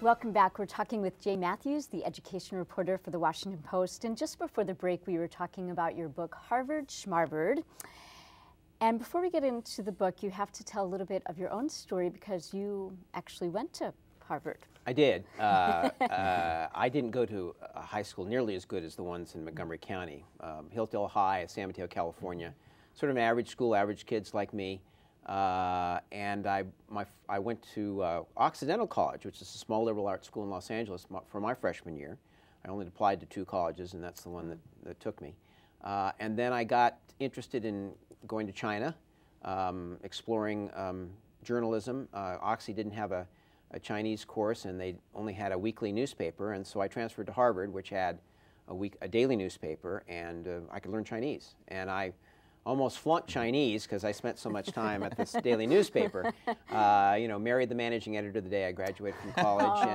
Welcome back. We're talking with Jay Mathews, the education reporter for the Washington Post. And just before the break, we were talking about your book, Harvard, Schmarvard. And before we get into the book, you have to tell a little bit of your own story because you actually went to Harvard. I did. I didn't go to a high school nearly as good as the ones in Montgomery County. Hillsdale High, San Mateo, California. Sort of an average school, average kids like me. And I went to Occidental College, which is a small liberal arts school in Los Angeles, for my freshman year. I only applied to 2 colleges, and that's the one that took me. And then I got interested in going to China, exploring journalism. Oxy didn't have a Chinese course, and they only had a weekly newspaper, and so I transferred to Harvard, which had a daily newspaper, and I could learn Chinese. And I almost flunked Chinese because I spent so much time at this daily newspaper. You know, married the managing editor the day I graduated from college,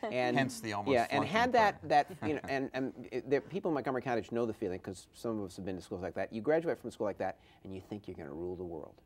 and hence the almost and flunking had part. that you know, and the people in Montgomery County know the feeling because some of us have been to schools like that. You graduate from a school like that, and you think you're going to rule the world,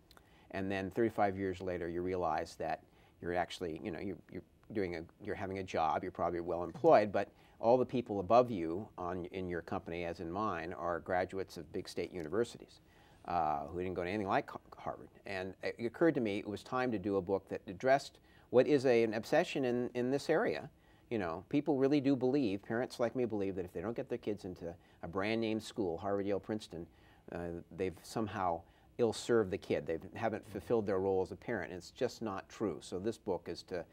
and then 35 years later, you realize that you're actually, you know, you're having a job. You're probably well employed, but all the people above you in your company, as in mine, are graduates of big state universities who didn't go to anything like Harvard. And it occurred to me it was time to do a book that addressed what is an obsession in this area. You know, people really do believe, parents like me believe, that if they don't get their kids into a brand name school, Harvard, Yale, Princeton, they've somehow ill-served the kid. They haven't fulfilled their role as a parent, and it's just not true. So this book is to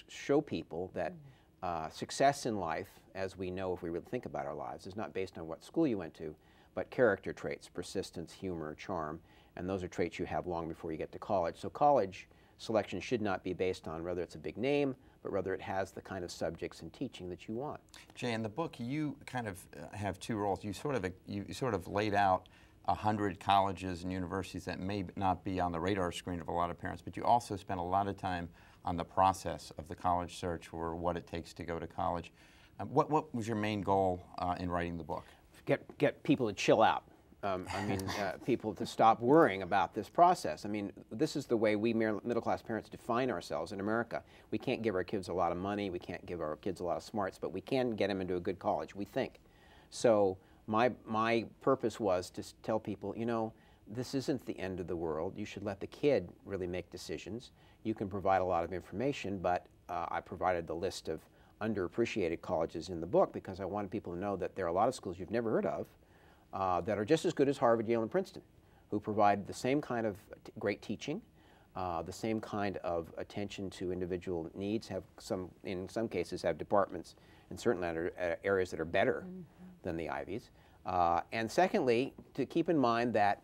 show people that success in life, as we know if we really think about our lives, is not based on what school you went to, but character traits, persistence, humor, charm, and those are traits you have long before you get to college. So college selection should not be based on whether it's a big name, but whether it has the kind of subjects and teaching that you want. Jay, in the book, you kind of have 2 roles. You sort of laid out 100 colleges and universities that may not be on the radar screen of a lot of parents, but you also spent a lot of time on the process of the college search or what it takes to go to college. What was your main goal in writing the book? Get people to chill out. I mean, people to stop worrying about this process. I mean, this is the way we middle-class parents define ourselves in America. We can't give our kids a lot of money, we can't give our kids a lot of smarts, but we can get them into a good college, we think. So my purpose was to tell people, you know, this isn't the end of the world. You should let the kid really make decisions. You can provide a lot of information, but I provided the list of underappreciated colleges in the book because I wanted people to know that there are a lot of schools you've never heard of that are just as good as Harvard, Yale, and Princeton, who provide the same kind of great teaching, the same kind of attention to individual needs, in some cases have departments in certain areas that are better than the Ivies. And secondly, to keep in mind that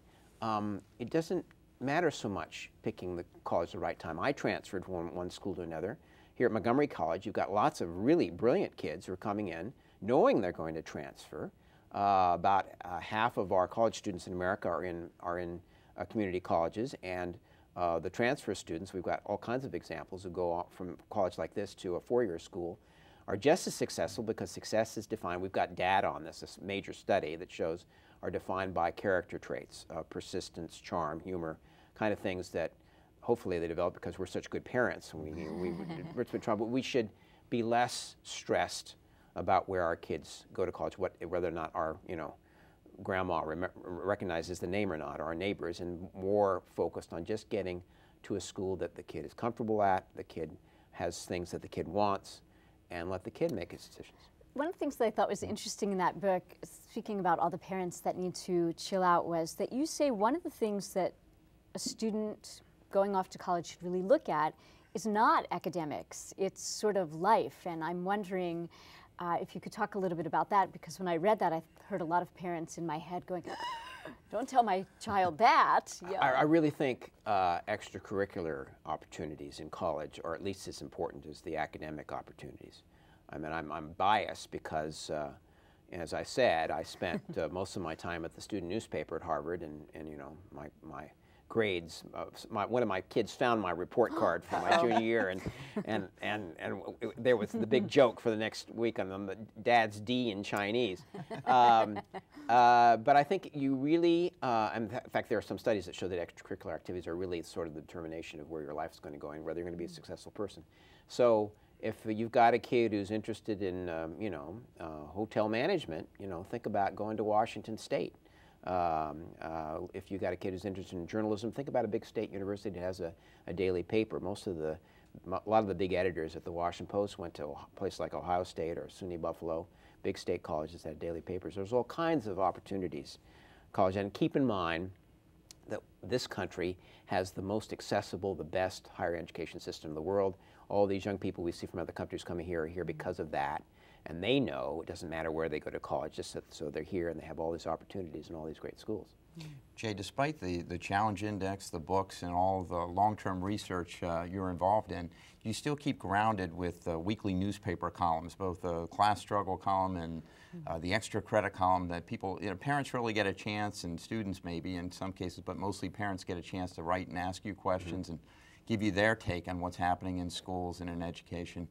it doesn't matter so much picking the college at the right time. I transferred from one school to another. Here at Montgomery College, you've got lots of really brilliant kids who are coming in knowing they're going to transfer. About half of our college students in America are in community colleges, and the transfer students, we've got all kinds of examples who go from college like this to a 4-year school, are just as successful because success is defined. We've got data on this major study that shows are defined by character traits, persistence, charm, humor, kind of things that hopefully they develop because we're such good parents. We should be less stressed about where our kids go to college, whether or not our grandma recognizes the name or not, or our neighbors, and more focused on just getting to a school that the kid is comfortable at, the kid has things that the kid wants, and let the kid make his decisions. One of the things that I thought was interesting in that book, speaking about all the parents that need to chill out, was that you say one of the things that a student going off to college should really look at is not academics, it's sort of life. And I'm wondering if you could talk a little bit about that, because when I read that, I heard a lot of parents in my head going, don't tell my child that. Yeah. I really think extracurricular opportunities in college are at least as important as the academic opportunities. I mean, I'm biased because, as I said, I spent most of my time at the student newspaper at Harvard, and you know, my grades. One of my kids found my report card from my junior year, and there was the big joke for the next week on them, Dad's D in Chinese. But I think you really, in fact, there are some studies that show that extracurricular activities are really sort of the determination of where your life is going to go and whether you're going to be a successful person. So if you've got a kid who's interested in, you know, hotel management, you know, think about going to Washington State. If you've got a kid who's interested in journalism, think about a big state university that has a daily paper. A lot of the big editors at the Washington Post went to a place like Ohio State or SUNY Buffalo, big state colleges that had daily papers. There's all kinds of opportunities. College, and keep in mind that this country has the most accessible, the best higher education system in the world. All these young people we see from other countries coming here are here because of that. And they know it doesn't matter where they go to college, just so they're here and they have all these opportunities in all these great schools. Jay, despite the Challenge Index, the books, and all the long-term research you're involved in, you still keep grounded with weekly newspaper columns, both the class struggle column and the extra credit column that people, you know, parents really get a chance, and students maybe in some cases, but mostly parents get a chance to write and ask you questions and give you their take on what's happening in schools and in education.